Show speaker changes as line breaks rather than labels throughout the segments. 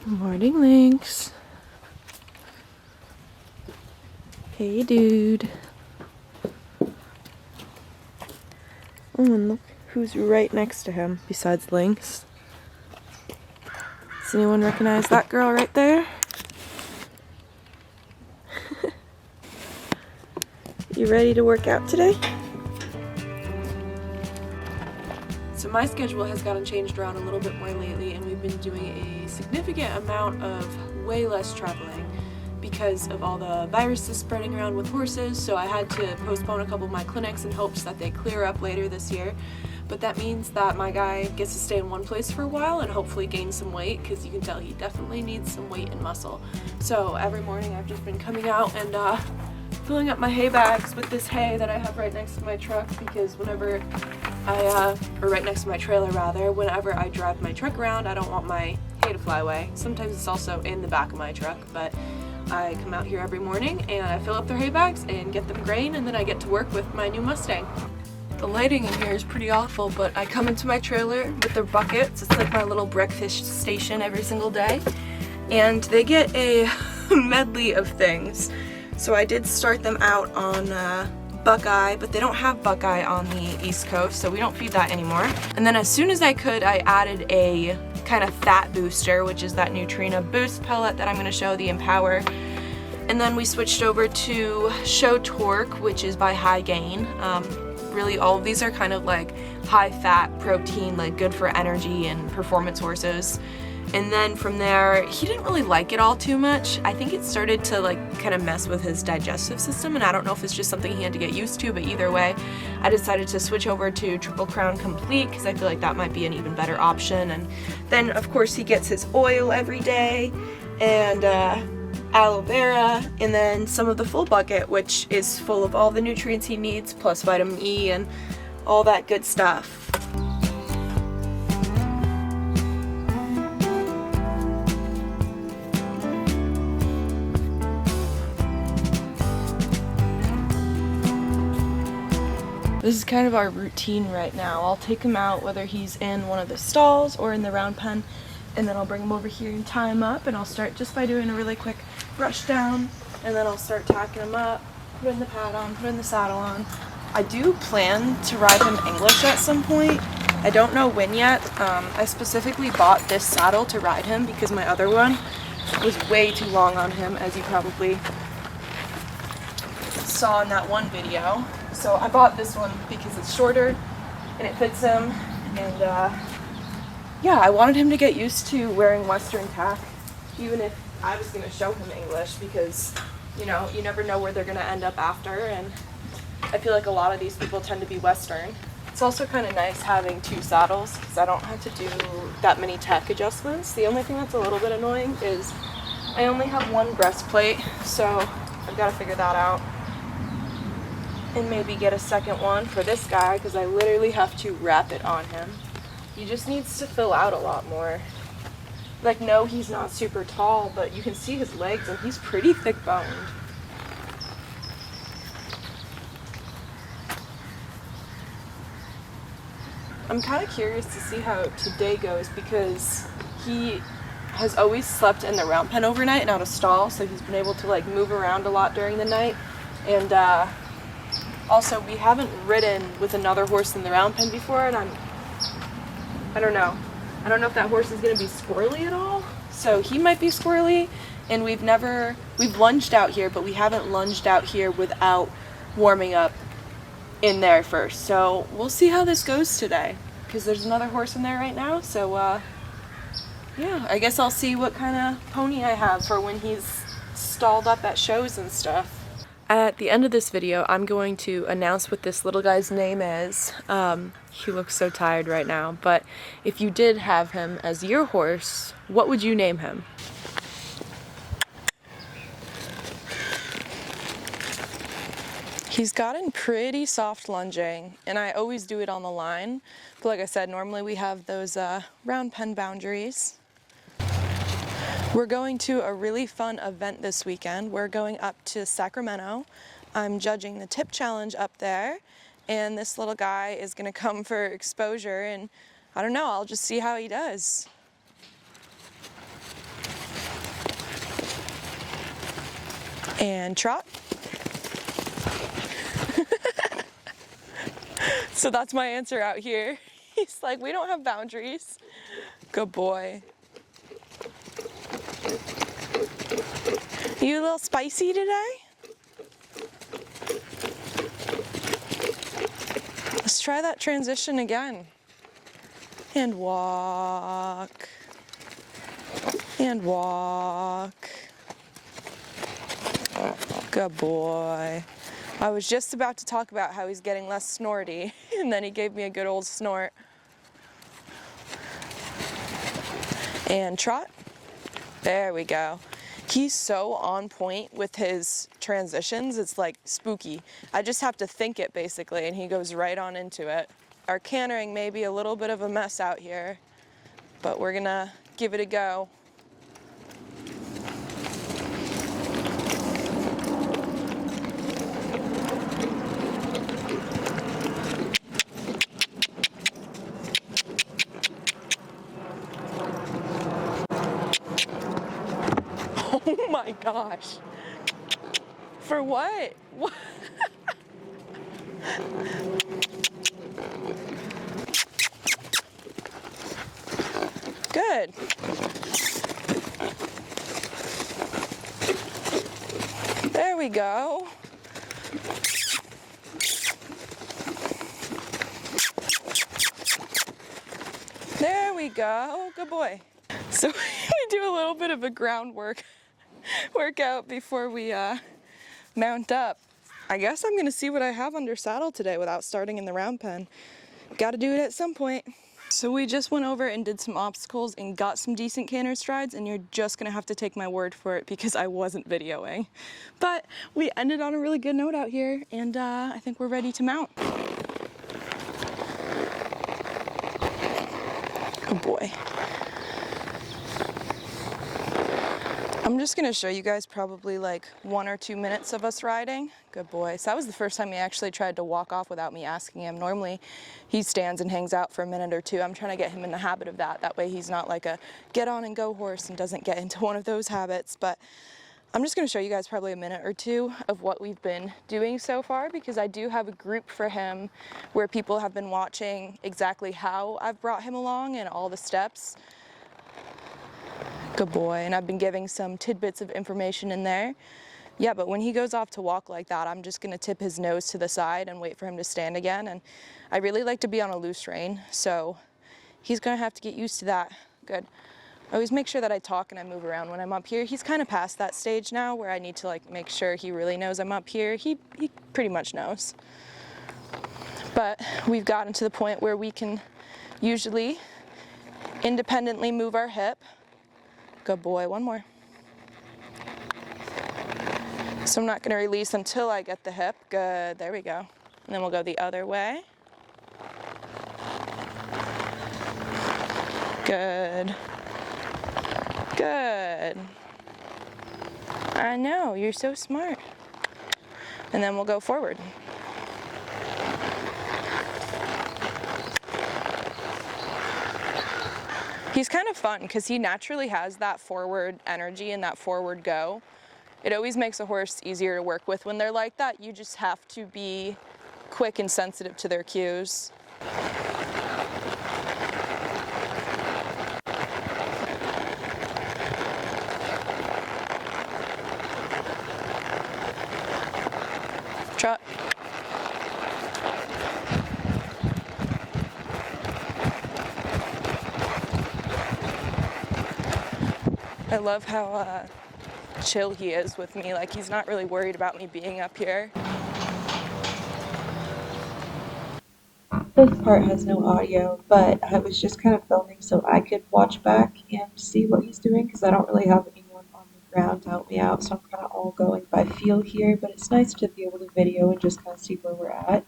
Morning, Lynx. Hey, dude. Oh, and look who's right next to him besides Lynx. Does anyone recognize that girl right there? You ready to work out today? So my schedule has gotten changed around a little bit more lately, and we've been doing a significant amount of way less traveling because of all the viruses spreading around with horses. So I had to postpone a couple of my clinics in hopes that they clear up later this year. But that means that my guy gets to stay in one place for a while and hopefully gain some weight, because you can tell he definitely needs some weight and muscle. So every morning I've just been coming out and filling up my hay bags with this hay that I have right next to my truck, because whenever or right next to my trailer rather, whenever I drive my truck around, I don't want my hay to fly away. Sometimes it's also in the back of my truck, but I come out here every morning and I fill up their hay bags and get them grain, and then I get to work with my new Mustang. The lighting in here is pretty awful, but I come into my trailer with their buckets. It's like my little breakfast station every single day, and they get a medley of things. So I did start them out on Buckeye, but they don't have Buckeye on the East Coast, so we don't feed that anymore. And then as soon as I could, I added a kind of fat booster, which is that Neutrina boost pellet that I'm going to show, the Empower. And then we switched over to Show Torque, which is by High Gain. Really all of these are kind of like high fat protein, like good for energy and performance horses. And then from there, he didn't really like it all too much. I think it started to like kind of mess with his digestive system, and I don't know if it's just something he had to get used to, but either way, I decided to switch over to Triple Crown Complete because I feel like that might be an even better option. And then of course he gets his oil every day, and aloe vera, and then some of the full bucket, which is full of all the nutrients he needs, plus vitamin E and all that good stuff. This is kind of our routine right now. I'll take him out whether he's in one of the stalls or in the round pen, and then I'll bring him over here and tie him up, and I'll start just by doing a really quick brush down, and then I'll start tacking him up, putting the pad on, putting the saddle on. I do plan to ride him English at some point. I don't know when yet. I specifically bought this saddle to ride him because my other one was way too long on him, as you probably saw in that one video. So I bought this one because it's shorter and it fits him, and yeah, I wanted him to get used to wearing Western tack, even if I was going to show him English, because, you know, you never know where they're going to end up after, and I feel like a lot of these people tend to be Western. It's also kind of nice having two saddles because I don't have to do that many tack adjustments. The only thing that's a little bit annoying is I only have one breastplate, so I've got to figure that out. And maybe get a second one for this guy, because I literally have to wrap it on him. He just needs to fill out a lot more. Like, no, he's not super tall, but you can see his legs and he's pretty thick boned. I'm kind of curious to see how today goes, because he has always slept in the round pen overnight, not a stall, so he's been able to like move around a lot during the night. And also, we haven't ridden with another horse in the round pen before, and I don't know. I don't know if that horse is going to be squirrely at all. So he might be squirrely, and we've lunged out here, but we haven't lunged out here without warming up in there first. So we'll see how this goes today, because there's another horse in there right now. So yeah, I guess I'll see what kind of pony I have for when he's stalled up at shows and stuff. At the end of this video, I'm going to announce what this little guy's name is. He looks so tired right now, but if you did have him as your horse, what would you name him? He's gotten pretty soft lunging, and I always do it on the line. But like I said, normally we have those round pen boundaries. We're going to a really fun event this weekend. We're going up to Sacramento. I'm judging the tip challenge up there, and this little guy is gonna come for exposure, and I don't know, I'll just see how he does. And trot. So that's my answer out here. He's like, we don't have boundaries. Good boy. You a little spicy today? Let's try that transition again. And walk. And walk. Good boy. I was just about to talk about how he's getting less snorty, and then he gave me a good old snort. And trot. There we go. He's so on point with his transitions, it's like spooky. I just have to think it basically, and he goes right on into it. Our cantering may be a little bit of a mess out here, but we're gonna give it a go. Oh my gosh. For what? What? Good. There we go. There we go. Good boy. So we do a little bit of a groundwork workout before we mount up. I guess I'm gonna see what I have under saddle today without starting in the round pen. Gotta do it at some point. So we just went over and did some obstacles and got some decent canter strides, and you're just gonna have to take my word for it because I wasn't videoing. But we ended on a really good note out here, and I think we're ready to mount. Good boy. I'm just gonna show you guys probably like 1 or 2 minutes of us riding. Good boy. So that was the first time he actually tried to walk off without me asking him. Normally he stands and hangs out for a minute or two. I'm trying to get him in the habit of that. That way he's not like a get on and go horse and doesn't get into one of those habits. But I'm just gonna show you guys probably a minute or two of what we've been doing so far, because I do have a group for him where people have been watching exactly how I've brought him along and all the steps. Good boy. And I've been giving some tidbits of information in there. Yeah, but when he goes off to walk like that, I'm just gonna tip his nose to the side and wait for him to stand again. And I really like to be on a loose rein, so he's gonna have to get used to that. Good. I always make sure that I talk and I move around when I'm up here. He's kind of past that stage now where I need to like make sure he really knows I'm up here. He pretty much knows. But we've gotten to the point where we can usually independently move our hip. Good boy, one more. So I'm not gonna release until I get the hip. Good, there we go. And then we'll go the other way. Good. Good. I know, you're so smart. And then we'll go forward. He's kind of fun because he naturally has that forward energy and that forward go. It always makes a horse easier to work with when they're like that. You just have to be quick and sensitive to their cues. Trot. I love how chill he is with me. Like, he's not really worried about me being up here.
This part has no audio, but I was just kind of filming so I could watch back and see what he's doing, because I don't really have anyone on the ground to help me out, so I'm kind of all going by feel here, but it's nice to be able to video and just kind of see where we're at.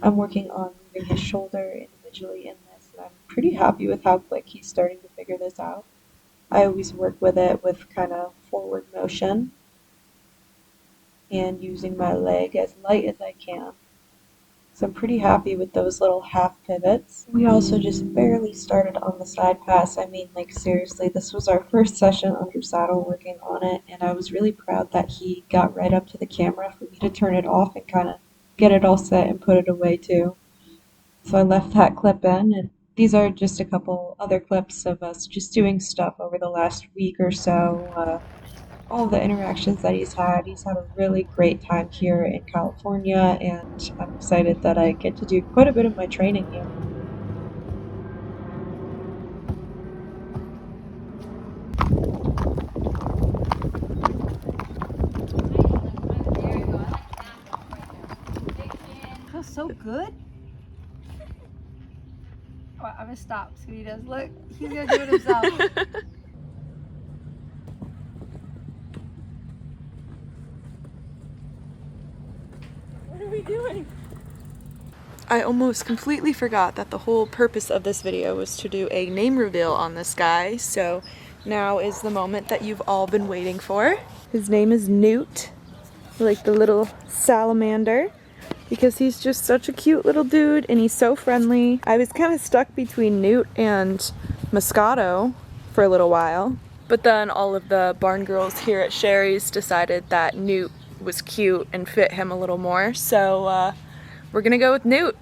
I'm working on moving his shoulder individually in this, and I'm pretty happy with how quick he's starting to figure this out. I always work with it with kind of forward motion and using my leg as light as I can. So I'm pretty happy with those little half pivots. We also just barely started on the side pass. I mean, like seriously, this was our first session under saddle working on it, and I was really proud that he got right up to the camera for me to turn it off and kind of get it all set and put it away too. So I left that clip in, and these are just a couple other clips of us just doing stuff over the last week or so. All the interactions that he's had. He's had a really great time here in California, and I'm excited that I get to do quite a bit of my training here.
Feels so good. Oh, I'm gonna stop. See what he does. Look, he's gonna do it himself.
What are we doing? I almost completely forgot that the whole purpose of this video was to do a name reveal on this guy, so now is the moment that you've all been waiting for. His name is Newt, like the little salamander, because he's just such a cute little dude and he's so friendly. I was kind of stuck between Newt and Moscato for a little while, but then all of the barn girls here at Sherry's decided that Newt was cute and fit him a little more, so we're gonna go with Newt.